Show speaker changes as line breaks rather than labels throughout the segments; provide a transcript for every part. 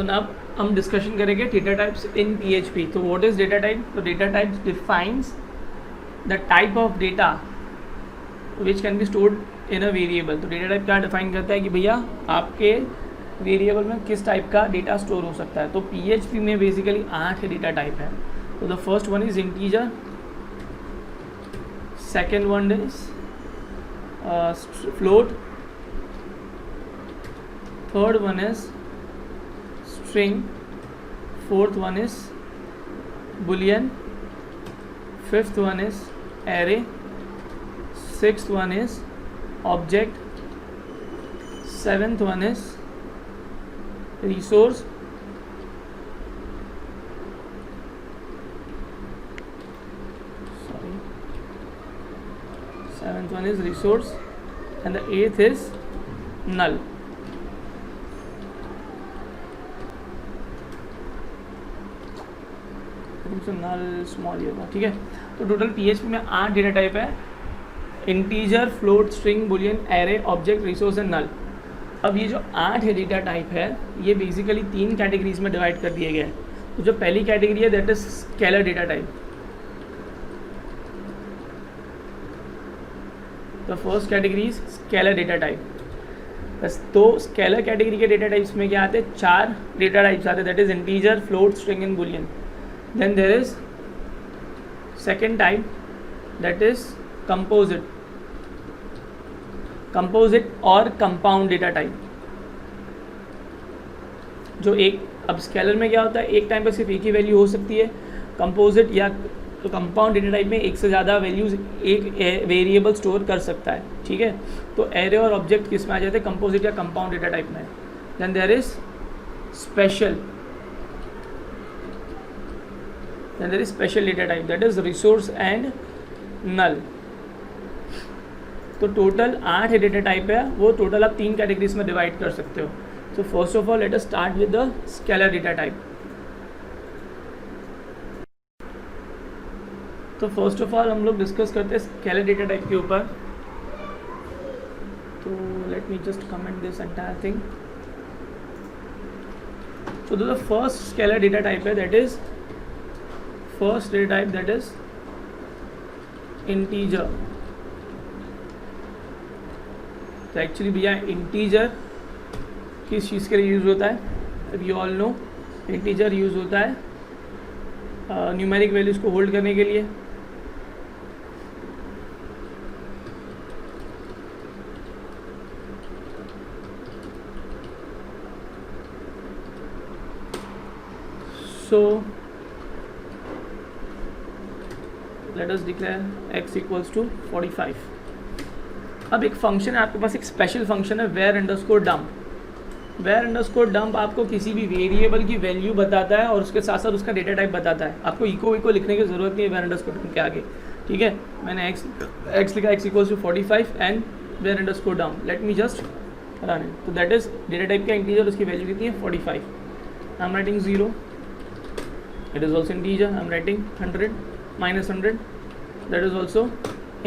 तो ना अब हम डिस्कशन करेंगे डेटा टाइप्स इन PHP। तो व्हाट इज डेटा टाइप? तो data types defines the type of data which can be stored in a variable. तो डेटा टाइप क्या डिफाइन करता है कि भैया आपके वेरिएबल में किस टाइप का डेटा स्टोर हो सकता है। तो PHP में बेसिकली 8 डेटा टाइप है। तो the first one is integer, second one is float, third one is string, fourth one is boolean, fifth one is array, sixth one is object, seventh one is resource, seventh one is resource, and the eighth is null. null small ये ठीक है। तो total PHP में 8 data type है, integer, float, string, boolean, array, object, resource and null. अब ये जो 8 data type है ये बेसिकली 3 कैटेगरीज में डिवाइड कर दिए गए हैं। तो जो पहली कैटेगरी है that is scalar data type. The first category is scalar data type. बस तो स्केलर कैटेगरी के डेटा टाइप्स में क्या आते हैं? 4 डेटा टाइप्स आते हैं, that is integer, float, string and boolean. Then there is second type that is composite, composite और कंपाउंड डेटा टाइप। जो एक, अब स्केलर में क्या होता है, एक टाइम पर सिर्फ एक ही वैल्यू हो सकती है। कंपोजिट या तो कंपाउंड डेटा टाइप में एक से ज़्यादा वैल्यूज एक वेरिएबल स्टोर कर सकता है, ठीक है। तो एरे और ऑब्जेक्ट किस में आ जाते हैं? कंपोजिट या कंपाउंड डेटा टाइप में। Then there is special, then there is special data type that is resource and null. तो टोटल 8 डेटा टाइप है, वो टोटल आप 3 कैटेगरीज में डिवाइड कर सकते हो। So first of all let us start with the scalar data type. तो first of all हम लोग डिस्कस करते हैं स्केलर डेटा टाइप के ऊपर। तो let me just comment this entire thing. So the first scalar data type है that is, first data type that is integer. तो एक्चुअली भैया इंटीजर किस चीज़ के लिए यूज़ होता है? अब you all know integer use होता है न्यूमेरिक वैल्यूज़ को होल्ड करने के लिए। So let us declare x equals to 45। अब एक फंक्शन है आपके पास, एक स्पेशल फंक्शन है where underscore dump। where underscore dump आपको किसी भी वेरिएबल की वैल्यू बताता है और उसके साथ साथ उसका डेटा टाइप बताता है। आपको इको विको लिखने की ज़रूरत नहीं है where underscore dump के आगे, ठीक है। मैंने x लिखा x equals to 45 and where underscore dump। Late me just run it. तो दैट इज डेटा टाइप का इंटीजर, उसकी वैल्यू कितनी है? 45। I am writing 0, it is also integer, I am writing 100 minus 100, that is also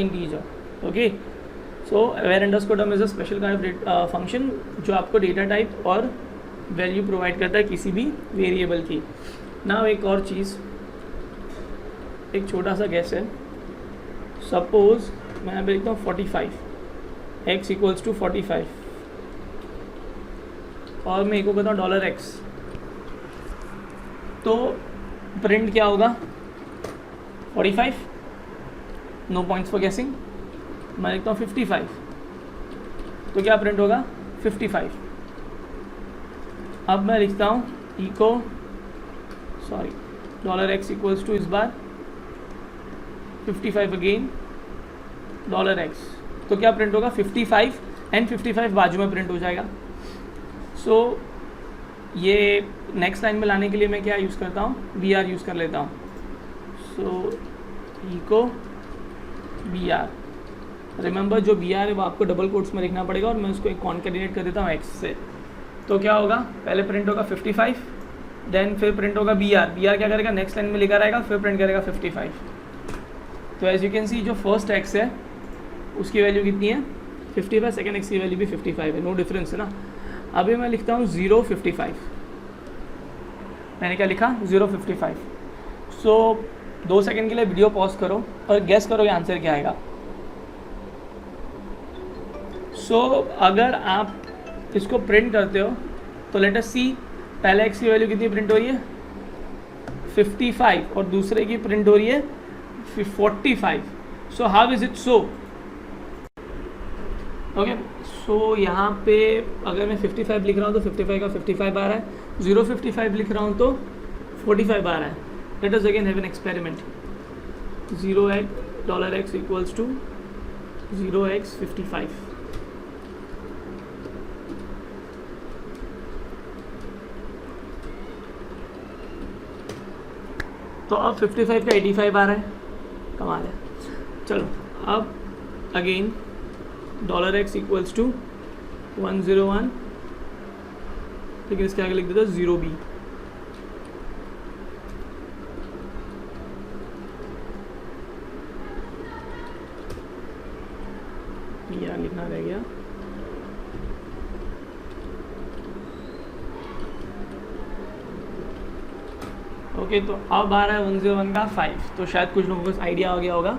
integer, okay। so where underscore dump is a special kind of function जो आपको data type और value provide करता है किसी भी variable की। ना एक और चीज़, एक छोटा सा गैस है। सपोज मैं यहाँ पे लिखता हूँ 45, x इक्वल्स टू 45 और मैं एक को कहता हूँ $x। तो प्रिंट क्या होगा? 45, नो पॉइंट्स फॉर गेसिंग। मैं लिखता हूँ 55, तो क्या प्रिंट होगा? 55। अब मैं लिखता हूँ इको $x इक्वल्स टू इस बार 55 अगेन $x, तो क्या प्रिंट होगा? 55 एंड 55 बाजू में प्रिंट हो जाएगा। सो ये नेक्स्ट लाइन में लाने के लिए मैं क्या यूज़ करता हूँ? BR यूज़ कर लेता हूँ। सो इको BR, रिमेंबर जो BR है वो आपको डबल कोट्स में लिखना पड़ेगा और मैं उसको एक कॉन्कैटिनेट कर देता हूँ x से। तो क्या होगा? पहले प्रिंट होगा 55, देन फिर प्रिंट होगा BR। BR क्या करेगा? नेक्स्ट लाइन में लिखा रहेगा, फिर प्रिंट करेगा 55। तो एज यू कैन सी जो फर्स्ट x है उसकी वैल्यू कितनी है? 55, सेकेंड x की वैल्यू भी 55 है, नो डिफरेंस है ना। अभी मैं लिखता हूँ 0, 55। मैंने क्या लिखा 0.55। सो 2 सेकेंड के लिए वीडियो पॉज करो और गैस करो ये आंसर क्या आएगा। सो अगर आप इसको प्रिंट करते हो तो लेट अस सी, पहले x की वैल्यू कितनी प्रिंट हो रही है 55 और दूसरे की प्रिंट हो रही है 45। So how is it so? Okay, so यहाँ पे अगर मैं 55 लिख रहा हूँ तो 55 का 55 आ रहा है, 0.55 लिख रहा हूँ तो 45 आ रहा है। Let us again have an experiment. $x equals to 0x55। तो अब 55 का 85 आ रहा है, कमाल है। चलो अब अगेन $x इक्वल्स टू 101, लेकिन इसके आगे लिख देता 0b। यह लिखना रह गया। ओके, तो अब आ रहा है 101 का 5। तो शायद कुछ लोगों को आइडिया हो गया होगा।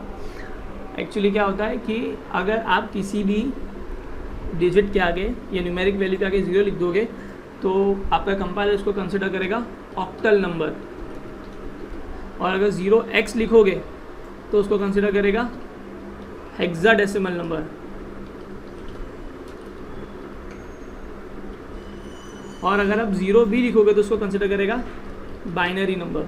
एक्चुअली क्या होता है कि अगर आप किसी भी डिजिट के आगे या न्यूमेरिक वैल्यू के आगे 0 लिख दोगे तो आपका कंपाइलर इसको कंसिडर करेगा ऑक्टल नंबर, और अगर 0x लिखोगे तो उसको कंसिडर करेगा हेक्साडेसिमल नंबर, और अगर आप 0b लिखोगे तो उसको कंसिडर करेगा बाइनरी नंबर।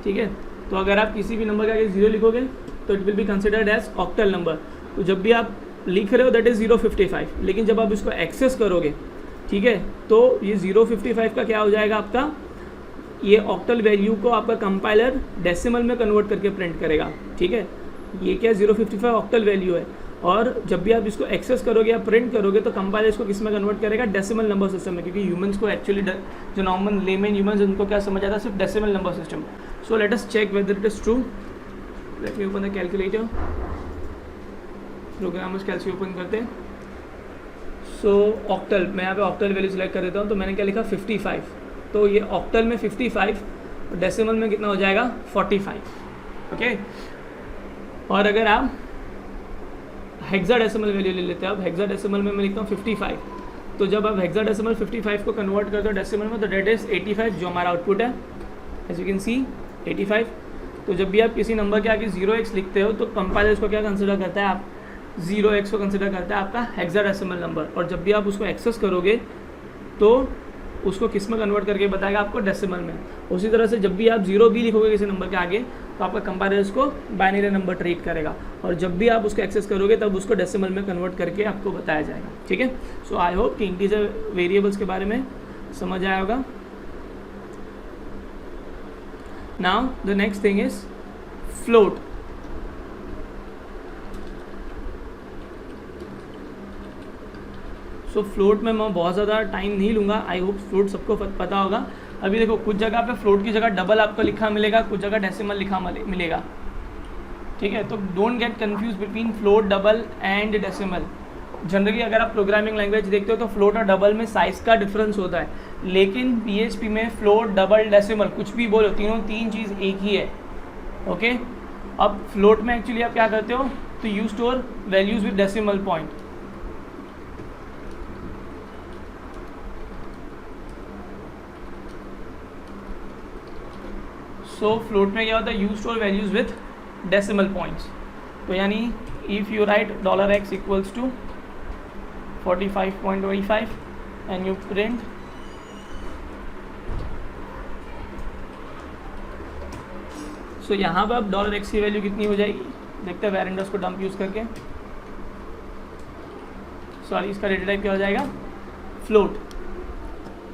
ठीक है, तो अगर आप किसी भी नंबर के आगे 0 लिखोगे तो it will be considered as octal number. तो जब भी आप लिख रहे हो दैट इज़ 0.55, लेकिन जब आप इसको एक्सेस करोगे, ठीक है, तो ये 0.55 का क्या हो जाएगा आपका, ये ऑक्टल वैल्यू को आपका कंपाइलर डेसिमल में कन्वर्ट करके प्रिंट करेगा। ठीक है, ये क्या 0.55 ऑक्टल वैल्यू है, और जब भी आप इसको एक्सेस करोगे या प्रिंट करोगे तो कंपाइलर इसको किस में कन्वर्ट करेगा, डेसिमल नंबर सिस्टम में, क्योंकि ह्यूमंस को एक्चुअली जो नॉर्मल लेमैन ह्यूमंस उनको क्या समझ आता है, सिर्फ decimal number system. So let us check whether it is true. Let me open the calculator. Programmers calci open करते हैं। सो ऑक्टल, मैं यहाँ पे ऑक्टल वैल्यू सिलेक्ट कर देता हूँ, तो मैंने क्या लिखा 55। तो ये ऑक्टल में 55 और डेसिमल में कितना हो जाएगा 45। ओके, और अगर आप हेक्साडेसिमल वैल्यू ले लेते हैं, अब हेक्साडेसिमल में मैं लिखता हूँ 55। तो जब आप हेक्साडेसिमल 55 को कन्वर्ट करते हो डेसिमल में तो डेट इज 85, जो हमारा आउटपुट है, एज यू कैन सी 85। तो जब भी आप किसी नंबर के आगे 0x लिखते हो तो कंपाइलर इसको क्या कंसिडर करता है, आप 0x को कंसिडर करता है आपका हेक्साडेसिमल नंबर, और जब भी आप उसको एक्सेस करोगे तो उसको किस में कन्वर्ट करके बताएगा आपको, डेसिमल में। उसी तरह से जब भी आप 0b लिखोगे किसी नंबर के आगे तो आपका कंपाइलर उसको बाइनरी नंबर ट्रीट करेगा, और जब भी आप उसको एक्सेस करोगे तब उसको डेसिमल में कन्वर्ट करके आपको बताया जाएगा। ठीक है, सो आई होप कि इंटीजर वेरिएबल्स के बारे में समझ आया होगा। Now the next thing is float. So float में मैं बहुत ज़्यादा टाइम नहीं लूँगा, आई होप फ्लोट सबको पता होगा। अभी देखो कुछ जगह पे फ्लोट की जगह डबल आपको लिखा मिलेगा, कुछ जगह डेसिमल लिखा मिलेगा। ठीक है, तो don't get confuse between float, double and decimal. Generally अगर आप प्रोग्रामिंग लैंग्वेज देखते हो तो फ्लोट और डबल में साइज़ का डिफरेंस होता है, लेकिन PHP में फ्लोट, डबल, डेसिमल कुछ भी बोलो, तीन चीज़ एक ही है। ओके, अब फ्लोट में एक्चुअली आप क्या करते हो, तो you store values with decimal point. So float में क्या होता है, you store values with decimal points. तो यानी if you write $x equals to 45.25 and you print so यहाँ पर अब $x की वैल्यू कितनी हो जाएगी, देखते हैं वेयर अंडरस्कोर डंप यूज़ करके। सॉरी, इसका डेटा टाइप क्या हो जाएगा, फ्लोट।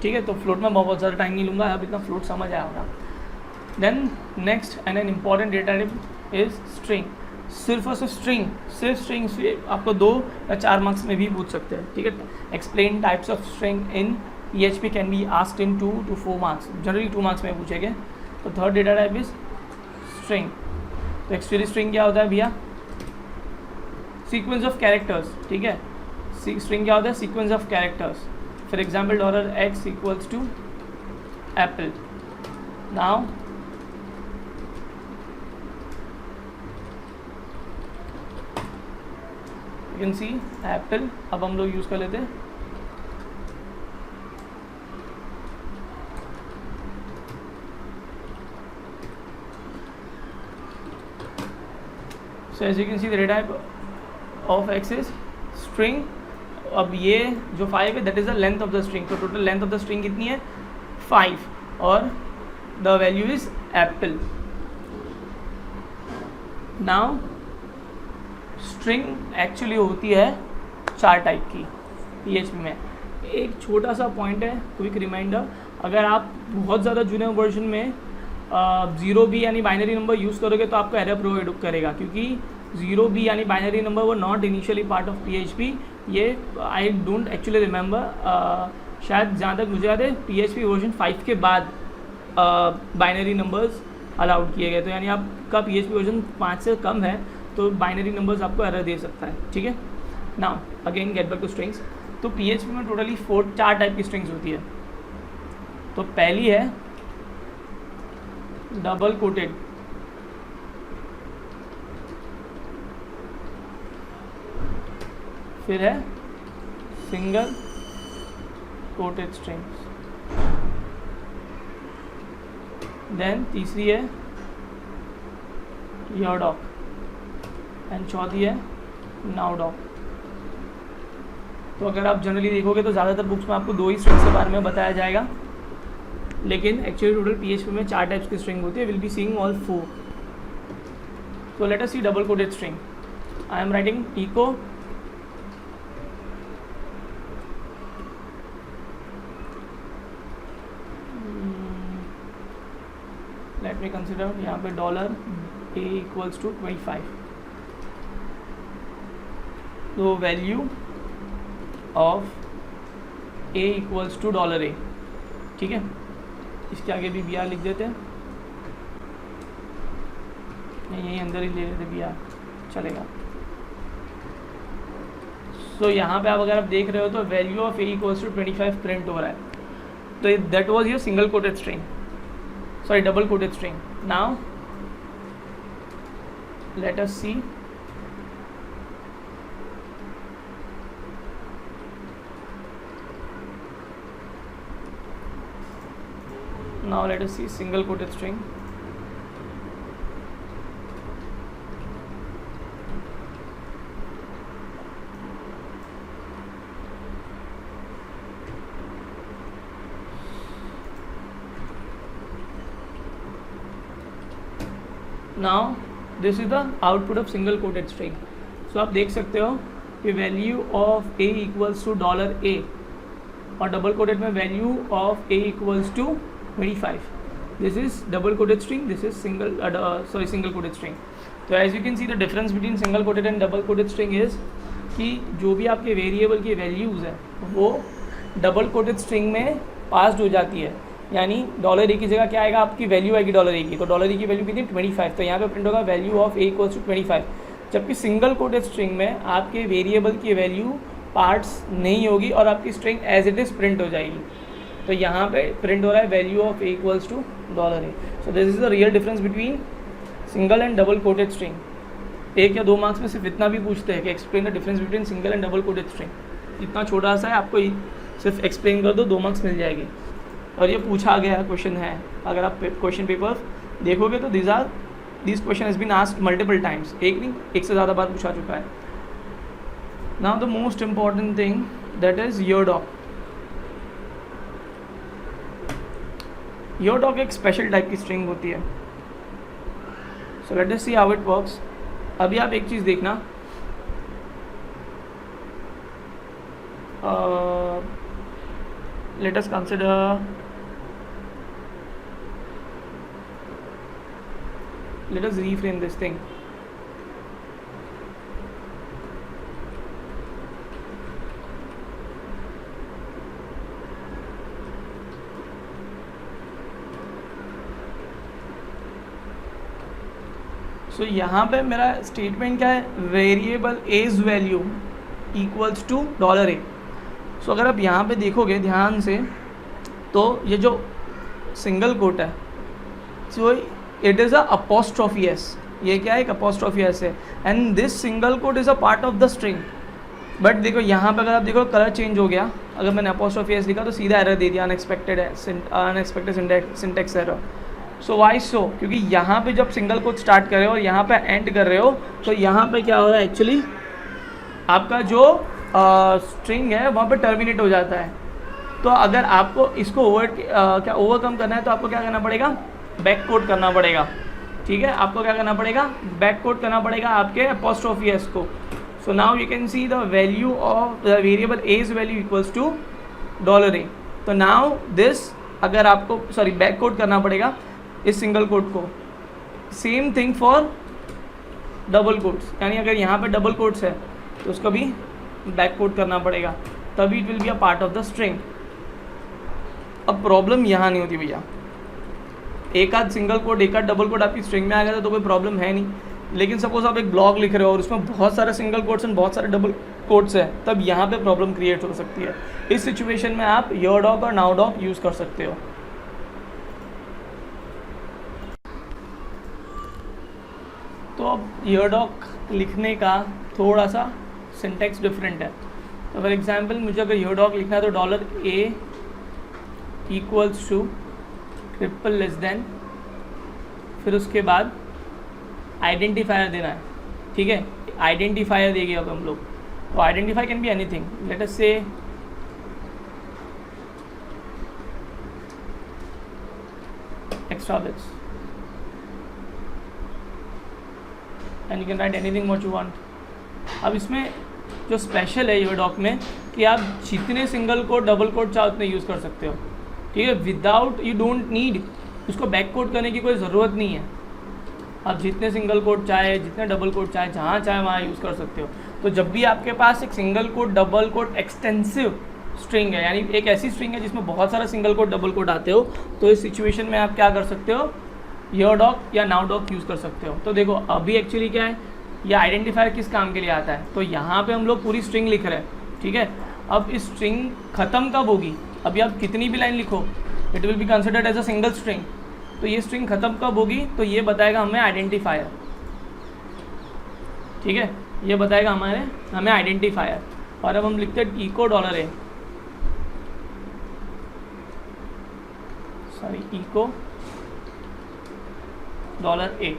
ठीक है, तो फ्लोट में बहुत ज़्यादा टाइम नहीं लूँगा, अब इतना फ्लोट समझ आया होगा। Then next and an important data type is string. सिर्फ और सिर्फ स्ट्रिंग से आपको 2 या 4 मार्क्स में भी पूछ सकते हैं। ठीक है, explain types of string in PHP can be asked in 2 to 4 marks, generally 2 marks में पूछेंगे। तो third data type is string. तो एक्चुअली स्ट्रिंग क्या होता है भैया, सीक्वेंस ऑफ कैरेक्टर्स। ठीक है, स्ट्रिंग क्या होता है, sequence of characters. For example $x equals to apple. Now you can see apple. अब हम लोग यूज़ कर लेते हैं so as you can see the data type of x is string. अब ये जो 5 है that is the length of the string. तो total length of the string कितनी है 5 और the value is apple. Now string actually होती है 4 टाइप की PHP में. एक छोटा सा पॉइंट है, क्विक रिमाइंडर, अगर आप बहुत ज़्यादा जूनियर वर्जन में 0B यानी बाइनरी नंबर यूज़ करोगे तो आपको एरर प्रोवाइड करेगा, क्योंकि 0B यानी बाइनरी नंबर वो not initially part of PHP. ये आई डोंट एक्चुअली रिमेंबर, शायद जहाँ तक मुझे याद है PHP वर्जन 5 के बाद बाइनरी नंबर्स अलाउड किए गए. तो यानी आपका PHP वर्जन 5 से कम है तो बाइनरी नंबर्स आपको एरर दे सकता है. ठीक है. Now again get back two strings. तो PHP में टोटली 4 टाइप की स्ट्रिंग्स होती है. तो पहली है डबल कोटेड, फिर है सिंगल कोटेड स्ट्रिंग्स, देन तीसरी है योर डॉक एंड चौथी है नाउ डॉक. तो अगर आप जनरली देखोगे तो ज़्यादातर बुक्स में आपको 2 ही स्ट्रिंग्स के बारे में बताया जाएगा, लेकिन एक्चुअली टोटल PHP में 4 टाइप्स की स्ट्रिंग होती है. Will be seeing all 4. So let us see double quoted string. I am writing echo let me consider यहाँ पे $a equals to 25. तो value of a equals to $a. ठीक है. इसके आगे भी BR लिख देते हैं, यहीं अंदर ही ले लेते BR, चलेगा. सो यहाँ पे आप अगर आप देख रहे हो तो value of a equals to 25 print हो रहा है. तो that was your single quoted string, sorry double quoted string. Now let us see now let us see single quoted string. Now this is the output of single quoted string. So आप देख सकते हो कि value of a equals to $a और double coated में value of a equals to 25. This is double quoted string, this is single quoted string. तो as you can see the difference between single quoted and double quoted string is कि जो भी आपके variable की values है वो double quoted string में passed हो जाती है. यानी $a की जगह क्या आएगा, आपकी वैल्यू आएगी $a की. तो $a की वैल्यू कितनी 25. तो यहाँ पे प्रिंट होगा value of a equals to 25. जबकि सिंगल कोटेड स्ट्रिंग में आपके वेरिएबल की वैल्यू पार्ट्स नहीं होगी और आपकी string as it is print हो जाएगी. तो यहाँ पे प्रिंट हो रहा है value of a equals to $a. So this is the real difference between single and double quoted string. 1 या 2 मार्क्स में सिर्फ इतना भी पूछते हैं कि explain the difference between single and double quoted string. इतना छोटा सा है, आपको सिर्फ एक्सप्लेन कर दो 2 मार्क्स मिल जाएगी. और ये पूछा गया क्वेश्चन है, अगर आप क्वेश्चन पेपर देखोगे तो this question has been asked multiple times. एक नहीं, एक से ज़्यादा बार पूछा चुका है. Now the most important thing that is your doc. Your doc एक स्पेशल टाइप की स्ट्रिंग होती है. So let us see how it works. अभी आप एक चीज़ देखना, let us consider let us reframe this thing. So यहाँ पे मेरा स्टेटमेंट क्या है, variable as value equals to $a. सो अगर आप यहाँ पे देखोगे ध्यान से तो ये जो सिंगल कोट है, so it is a apostrophe S, ये क्या है, एक अपॉस्ट्रॉफी एस है, and this single quote is a part of the string. But देखो यहाँ पे अगर आप देखो कलर चेंज हो गया, अगर मैंने अपॉस्ट्रॉफी एस लिखा तो सीधा एरर दे दिया, अनएक्सपेक्टेड सिंटेक्स एरर। सो वाई सो, क्योंकि यहाँ पे जब सिंगल कोट स्टार्ट कर रहे हो और यहाँ पे एंड कर रहे हो, तो यहाँ पे क्या हो रहा है एक्चुअली, आपका जो स्ट्रिंग है वहाँ पे टर्मिनेट हो जाता है। तो अगर आपको इसको ओवरकम करना है तो आपको क्या करना पड़ेगा, बैक कोट करना पड़ेगा, ठीक है, आपको क्या करना पड़ेगा, बैक कोट करना पड़ेगा आपके अपॉस्ट्रॉफी एस को। So now you can see the value of the variable a is value equals to $a। तो नाउ दिस, अगर आपको बैक कोट करना पड़ेगा इस सिंगल कोट को, same thing for double quotes, यानी अगर यहाँ पे डबल कोट्स है तो उसको भी बैक कोट करना पड़ेगा, तभी it will be a part of the string. अब प्रॉब्लम यहाँ नहीं होती भैया, एक आध सिंगल कोट एक आध डबल कोट आपकी स्ट्रिंग में आ गया तो कोई प्रॉब्लम है नहीं, लेकिन सपोज आप एक ब्लॉग लिख रहे हो और उसमें बहुत सारे सिंगल कोट्स एंड बहुत सारे डबल कोट्स है, तब यहाँ पे प्रॉब्लम क्रिएट हो सकती है। इस सिचुएशन में आप योर डॉग और नाउ डॉग यूज़ कर सकते हो। तो अब योर डॉग लिखने का थोड़ा सा सिंटेक्स डिफरेंट है। तो फॉर एग्जांपल मुझे अगर योर डॉग लिखना है तो $a equals to triple less than, फिर उसके बाद आइडेंटिफायर देना है, ठीक है, आइडेंटिफायर देंगे अब हम लोग। तो identify can be anything, let us say extra bits, and you can write anything what you want. अब इसमें जो स्पेशल है योर डॉक में कि आप जितने सिंगल कोट डबल कोट चाहो उतने यूज़ कर सकते हो, ठीक है, विदाउट, यू डोंट नीड उसको बैक कोट करने की कोई ज़रूरत नहीं है। आप जितने सिंगल कोट चाहे, जितने डबल कोट चाहे, जहाँ चाहे वहाँ यूज़ कर सकते हो। तो जब भी आपके पास एक single quote double quote extensive string है, यानी एक ऐसी स्ट्रिंग है जिसमें बहुत सारा सिंगल कोट डबल कोट आते हो, तो इस सिचुएशन में आप क्या कर सकते हो, योर डॉग या नाउ डॉग यूज़ कर सकते हो। तो देखो अभी एक्चुअली क्या है, यह आइडेंटिफायर किस काम के लिए आता है, तो यहाँ पे हम लोग पूरी स्ट्रिंग लिख रहे हैं, ठीक है। अब इस स्ट्रिंग ख़त्म कब होगी, अभी आप कितनी भी लाइन लिखो it will be considered as a single string. तो ये स्ट्रिंग ख़त्म कब होगी, तो ये बताएगा हमें आइडेंटिफायर, ठीक है, ये बताएगा हमें आइडेंटिफायर। और अब हम लिखते हैं echo $a, echo $a।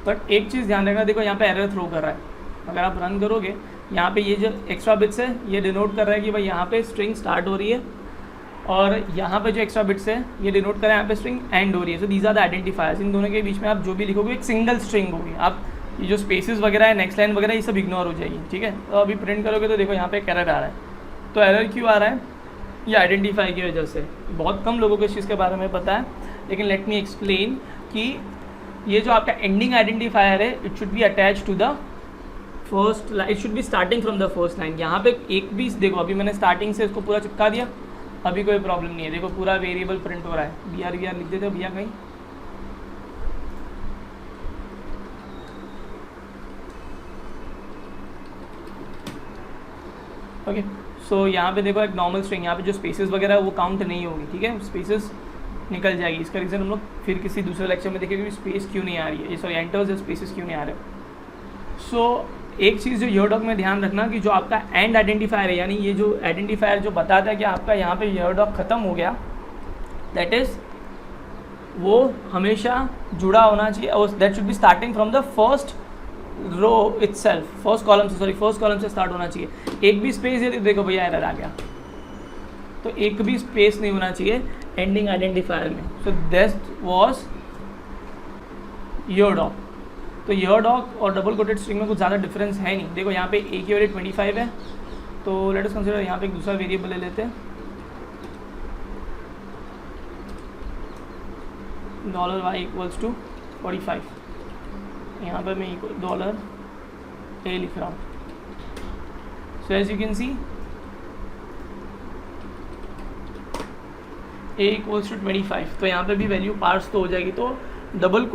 But एक चीज़ ध्यान रखना, देखो यहाँ पे एरर थ्रो कर रहा है, अगर आप रन करोगे यहाँ पे ये जो एक्स्ट्रा बिट्स है ये डिनोट कर रहा है कि भाई यहाँ पे स्ट्रिंग स्टार्ट हो रही है, और यहाँ पे जो एक्स्ट्रा बिट्स है ये डिनोट कर रहा है यहाँ पे स्ट्रिंग एंड हो रही है। So these are the identifiers, इन दोनों के बीच में आप जो भी लिखोगे एक सिंगल स्ट्रिंग होगी। आप ये जो स्पेसेस वगैरह है, नेक्स्ट लाइन वगैरह, ये सब इग्नोर हो जाएगी, ठीक है। तो अभी प्रिंट करोगे तो देखो यहाँ पे एक एरर आ रहा है। तो एरर क्यों आ रहा है, ये आइडेंटिफाई की वजह से। बहुत कम लोगों को इस चीज़ के बारे में पता है, लेकिन लेट मी एक्सप्लेन कि ये जो आपका एंडिंग आइडेंटिफायर है it should be attach to the first line, it should be starting from the first line. यहाँ पे एक भी देखो, अभी मैंने स्टार्टिंग से इसको पूरा चिपका दिया, अभी कोई प्रॉब्लम नहीं है, देखो पूरा वेरिएबल प्रिंट हो रहा है। BR लिख देते हो भैया कहीं, ओके। सो यहाँ पे देखो एक नॉर्मल स्ट्रिंग, यहाँ पे जो स्पेसेस वगैरह है वो काउंट नहीं होगी, ठीक है, स्पेसेस निकल जाएगी। इसका रीज़न हम लोग फिर किसी दूसरे लेक्चर में देखेंगे कि स्पेस क्यों नहीं आ रही है, सॉरी एंटर्स या स्पेसेस क्यों नहीं आ रहे। सो एक चीज़ जो योर डॉग में ध्यान रखना कि जो आपका एंड आइडेंटिफायर है, यानी ये जो आइडेंटिफायर जो बताता है कि आपका यहाँ पे योर डॉग ख़त्म हो गया, दैट इज़ वो हमेशा जुड़ा होना चाहिए, और that should be starting from the first row itself, first column से स्टार्ट होना चाहिए। एक भी स्पेस है तो देखो भैया एरर आ गया, तो एक भी स्पेस नहीं होना चाहिए एंडिंग आइडेंटिफायर में। So that was your dog. तो योर डॉग और डबल कोटेड स्ट्रिंग में कुछ ज़्यादा डिफरेंस है नहीं। देखो यहाँ पे ए की वैल्यू 25 है, तो लेट अस कंसीडर यहाँ पे एक दूसरा वेरिएबल ले लेते हैं, $y इक्वल्स टू 45। यहाँ पर मैं $a लिख रहा हूँ। So as you can see a equals to 25, तो यहाँ पे भी वैल्यू पार्स तो हो जाएगी। तो डबल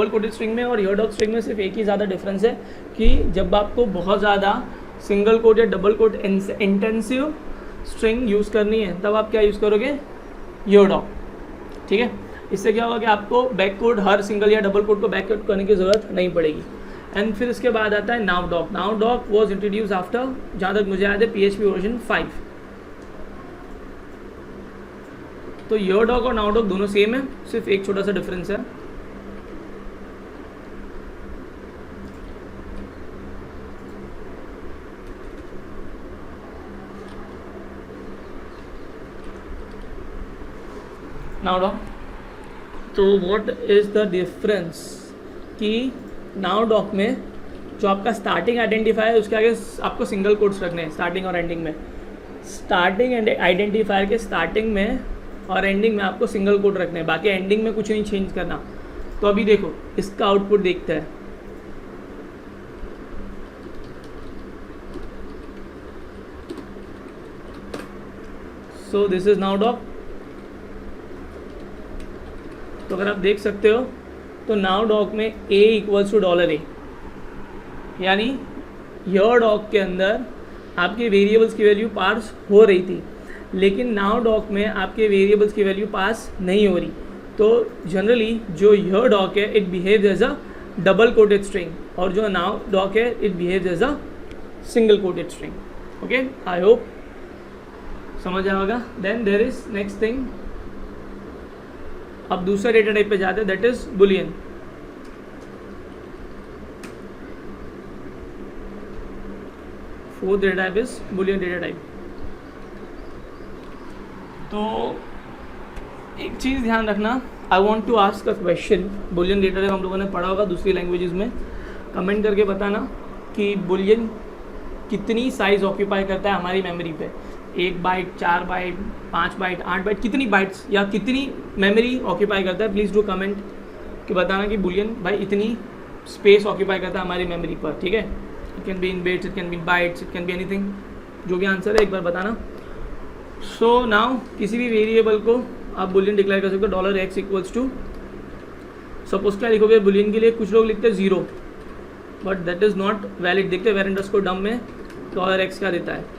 कोटेड स्ट्रिंग में और योर डॉग स्ट्रिंग में सिर्फ एक ही ज़्यादा डिफरेंस है कि जब आपको बहुत ज़्यादा सिंगल कोट या double quote intensive string use करनी है तब आप क्या यूज़ करोगे, योर डॉग, ठीक है। इससे क्या होगा कि आपको बैक कोड हर सिंगल या डबल कोड को बैक कोड करने की ज़रूरत नहीं पड़ेगी। एंड फिर इसके बाद आता है now doc. Now doc was introduce after, जहाँ तक मुझे याद है, PHP वर्जन 5। तो योर डॉक और नाउ डॉक दोनों सेम है, सिर्फ एक छोटा सा डिफरेंस है। नाउ डॉक, तो व्हाट इज द डिफरेंस कि नाउ डॉक में जो आपका स्टार्टिंग आइडेंटिफायर उसके आगे आपको सिंगल कोट्स रखने हैं स्टार्टिंग और एंडिंग में। स्टार्टिंग एंड आइडेंटिफायर के स्टार्टिंग में और एंडिंग में आपको सिंगल कोट रखने हैं, बाकी एंडिंग में कुछ नहीं चेंज करना। तो अभी देखो इसका आउटपुट देखते हैं। So this is now doc. तो अगर आप देख सकते हो तो नाउ डॉक में a इक्वल्स टू $a, यानी योर डॉक के अंदर आपके वेरिएबल्स की वैल्यू पास हो रही थी, लेकिन नाउ डॉक में आपके वेरिएबल्स की वैल्यू पास नहीं हो रही। तो जनरली जो योर डॉक है it behaves as a double quoted string, और जो नाउ डॉक है it behaves as a single quoted string. Okay, I hope समझ आया होगा। Then there is next thing, अब दूसरा डेटा टाइप पे जाते हैं, that is boolean. Fourth data type is boolean data type. तो एक चीज़ ध्यान रखना, I want to ask a question. Boolean data type हम लोगों ने पढ़ा होगा दूसरी लैंग्वेजेस में। कमेंट करके बताना कि बुलियन कितनी साइज ऑक्यूपाई करता है हमारी मेमोरी पे। 1 बाइट, 4 बाइट, 5 बाइट, 8 बाइट, कितनी बाइट्स या कितनी मेमोरी ऑक्यूपाई करता है। प्लीज़ डू कमेंट कि बताना कि बुलियन भाई इतनी स्पेस ऑक्यूपाई करता है हमारी मेमोरी पर, ठीक है। It can be in bits, it can be in bytes, it can be anything, जो भी आंसर है एक बार बताना। सो नाउ किसी भी वेरिएबल को आप बुलियन डिक्लेयर कर सकते हो। $x इक्वल्स टू, सपोज क्या लिखोगे बुलियन के लिए, कुछ लोग लिखते हैं 0, but that is not valid. देखते हैं वेर अंडरस्कोर डम में $x क्या देता है।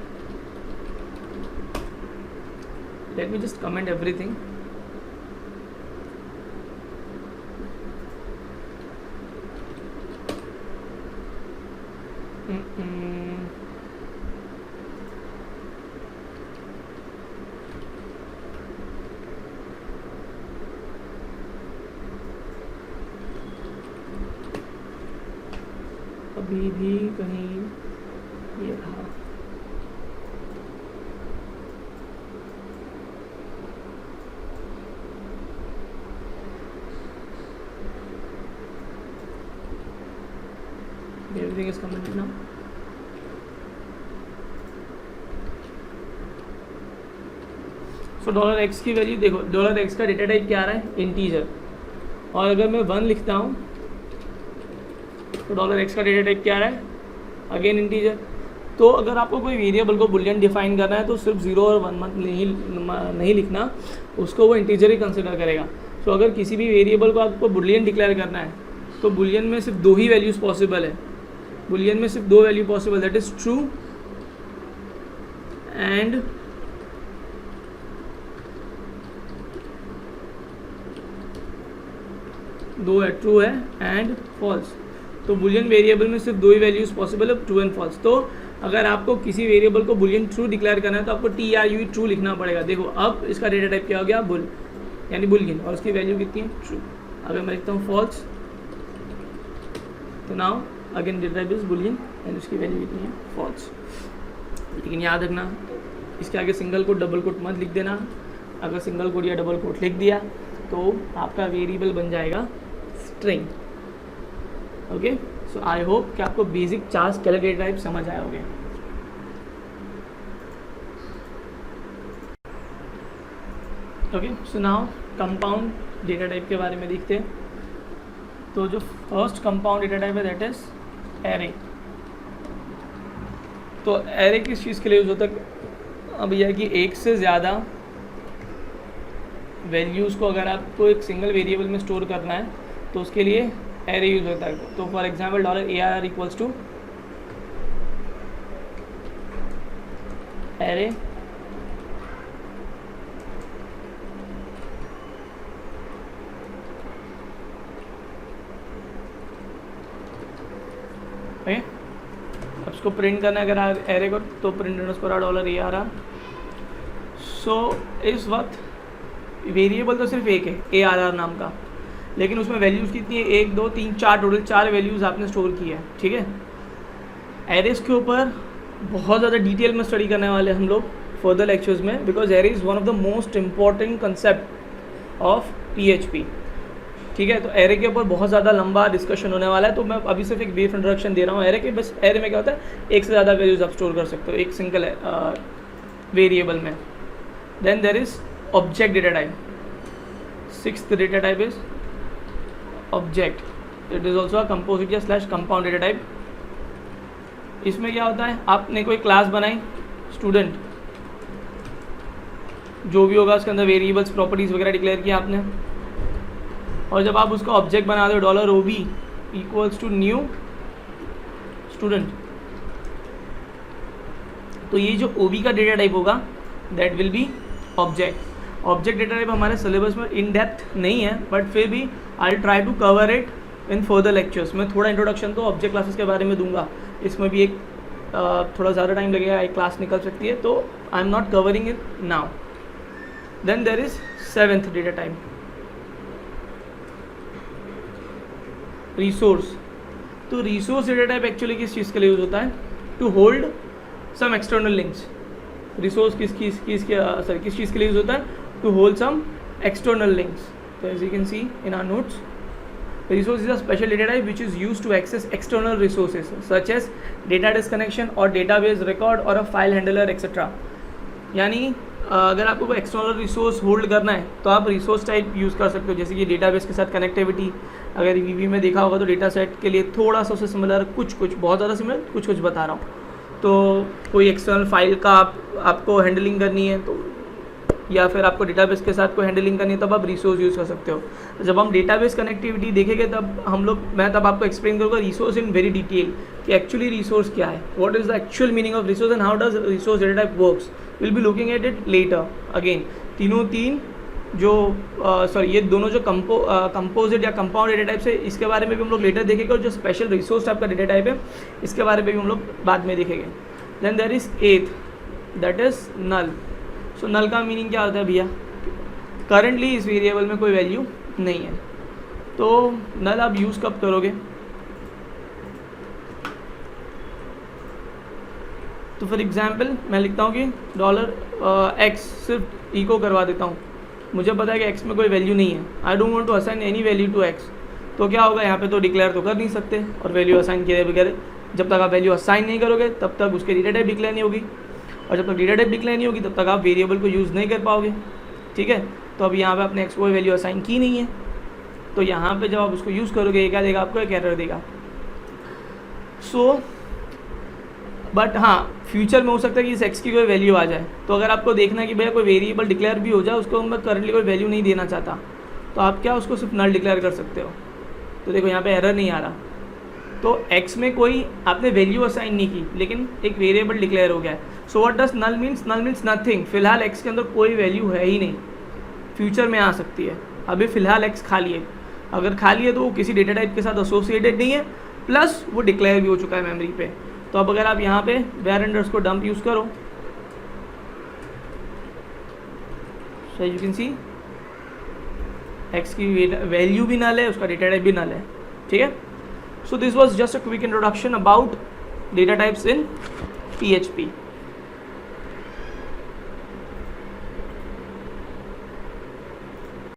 Let me just comment everything. अभी भी कहीं ये था, everything is commented now. So $x की वैल्यू देखो, $x का डेटा टाइप क्या आ रहा है, इंटीजर। और अगर मैं 1 लिखता हूँ तो $x का डेटा टाइप क्या आ रहा है, अगेन इंटीजर। तो अगर आपको कोई वेरिएबल को बुलियन डिफाइन करना है तो सिर्फ 0 और 1 मत नहीं लिखना, उसको वो इंटीजर ही कंसिडर करेगा। सो अगर किसी भी वेरिएबल को आपको बुलियन डिक्लेयर करना है तो बुलियन में सिर्फ 2 ही वैल्यूज़ पॉसिबल है। बुलियन में सिर्फ 2 value possible, that is true and दो है, ट्रू है एंड फॉल्स। तो बुलियन वेरिएबल में सिर्फ 2 ही वैल्यूज पॉसिबल है, ट्रू एंड फॉल्स। तो अगर आपको किसी वेरिएबल को बुलियन ट्रू डिक्लेयर करना है तो आपको TRU ट्रू लिखना पड़ेगा। देखो अब इसका डेटा टाइप क्या हो गया, बुल, यानी बुलियन, और उसकी वैल्यू कितनी है, ट्रू। अगर मैं लिखता हूँ फॉल्स तो now again data type is Boolean and उसकी वैल्यू कितनी है, फॉल्स। लेकिन याद रखना इसके आगे सिंगल कोट डबल कोट मत लिख देना। अगर सिंगल कोट या डबल कोट लिख दिया तो आपका वेरिएबल बन जाएगा string. Okay, so I hope कि आपको बेसिक 4 स्केलर डेटा टाइप समझ आए होंगे। Okay, so now compound data type के बारे में देखते हैं। तो जो फर्स्ट कंपाउंड डेटा टाइप है दैट इज एरे। तो एरे किस चीज़ के लिए यूज होता है, अब यह है कि एक से ज़्यादा वैल्यूज़ को अगर आपको एक सिंगल वेरिएबल में स्टोर करना है तो उसके लिए एरे यूज होता है। तो for example $AR equals to array okay. अब इसको प्रिंट करना है अगर एरे को, तो प्रिंट अंडरस्कोर डॉलर ये आ रहा। सो इस वक्त वेरिएबल तो सिर्फ एक है ARR नाम का, लेकिन उसमें वैल्यूज़ कितनी है, 1 2 3 4, टोटल 4 वैल्यूज़ आपने स्टोर की है, ठीक है। एरेज के ऊपर बहुत ज़्यादा डिटेल में स्टडी करने वाले हम लोग फर्दर लेक्चर्स में, because array is one of the most important concept of PHP, ठीक है। तो एरे के ऊपर बहुत ज़्यादा लंबा डिस्कशन होने वाला है, तो मैं अभी सिर्फ एक ब्रीफ इंट्रोडक्शन दे रहा हूँ एरे के। बस एरे में क्या होता है, एक से ज़्यादा वैल्यूज़ आप स्टोर कर सकते हो एक सिंगल वेरिएबल में। Then there is object data type, 6th data type is object, it is also a composite या / कंपाउंड डेटा टाइप। इसमें क्या होता है, आपने कोई क्लास बनाई स्टूडेंट, जो भी होगा उसके अंदर वेरिएबल्स प्रॉपर्टीज़ वगैरह डिक्लेयर किया आपने, और जब आप उसका ऑब्जेक्ट बना दो $OB = न्यू स्टूडेंट, तो ये जो OB का डेटा टाइप होगा that will be object. Object data type हमारे सिलेबस में इन डेप्थ नहीं है, बट फिर भी I try to cover it in further lectures. मैं थोड़ा इंट्रोडक्शन तो ऑब्जेक्ट क्लासेस के बारे में दूंगा, इसमें भी एक थोड़ा ज़्यादा टाइम लगेगा, एक क्लास निकल सकती है, तो I am not covering it now. Then there is 7th data type, resource. तो रिसोर्स डेटा टाइप एक्चुअली किस चीज़ के लिए यूज होता है, to hold some external links. Resource किस चीज़ के लिए यूज होता है, to hold some external links. तो as you can see in our notes, resource is a special data type which is used to access external resources such as data disconnection or database record or a file handler etc. यानी अगर आपको कोई external resource hold करना है तो आप resource type use कर सकते हो, जैसे कि डेटाबेस के साथ कनेक्टिविटी। अगर VB में देखा होगा तो डेटा सेट के लिए थोड़ा सा उससे सिमिलर, कुछ बहुत ज़्यादा सिमिलर, कुछ बता रहा हूँ। तो कोई एक्सटर्नल फाइल का आपको हैंडलिंग करनी है, तो या फिर आपको डेटाबेस के साथ कोई हैंडलिंग करनी है, तब आप रिसोर्स यूज़ कर सकते हो। जब हम डेटाबेस कनेक्टिविटी देखेंगे तब मैं आपको एक्सप्लेन करूँगा रिसोर्स इन वेरी डिटेल कि एक्चुअली रिसोर्स क्या है, what is the actual meaning of resource and how does resource data type works. Will be looking at it later again. ये दोनों जो कंपोजिट या कंपाउंड डेटा टाइप्स है, इसके बारे में भी हम लोग लेटर देखेंगे, और जो स्पेशल रिसोर्स टाइप का डेटा टाइप है इसके बारे में भी हम लोग बाद में देखेंगे। Then there is 8th, that is null. So null का मीनिंग क्या होता है भैया, करंटली इस वेरिएबल में कोई वैल्यू नहीं है, तो नल आप यूज़ कब करोगे, तो फॉर एग्जांपल मैं लिखता हूँ कि $x सिर्फ इको करवा देता हूँ, मुझे पता है कि x में कोई वैल्यू नहीं है, I don't want to assign any value to x। तो क्या होगा, यहाँ पे तो डिक्लेयर तो कर नहीं सकते, और वैल्यू असाइन किए बगैर जब तक आप वैल्यू असाइन नहीं करोगे तब तक उसके डेटा टाइप डिक्लेयर नहीं होगी, और जब तक डेटा टाइप डिक्लेयर नहीं होगी तब तक आप वेरिएबल को यूज़ नहीं कर पाओगे, ठीक है। तो अब यहाँ पे आपने x को वैल्यू असाइन की नहीं है, तो यहाँ पे जब आप उसको यूज़ करोगे ये क्या देगा, आपको एक एरर देगा। बट हाँ, फ्यूचर में हो सकता है कि इस x की कोई वैल्यू आ जाए, तो अगर आपको देखना है कि भैया कोई वेरिएबल डिक्लेयर भी हो जाए, उसको मैं करंटली कोई वैल्यू नहीं देना चाहता, तो आप क्या उसको सिर्फ नल डिक्लेयर कर सकते हो। तो देखो यहाँ पे एरर नहीं आ रहा, तो x में कोई आपने वैल्यू असाइन नहीं की, लेकिन एक वेरिएबल डिक्लेयर हो गया है। So what does null means, null means nothing. फिलहाल x के अंदर कोई वैल्यू है ही नहीं, फ्यूचर में आ सकती है, अभी फ़िलहाल x खाली है। अगर खाली है तो वो किसी डेटा टाइप के साथ एसोसिएटेड नहीं है, प्लस वो डिक्लेयर भी हो चुका है मेमोरी पे। तो अब अगर आप यहाँ पे var_dump यूज़ करो, so you can C x की वैल्यू भी नल है, उसका डेटा टाइप भी नल है, ठीक है। So this was just a quick introduction about data types in PHP.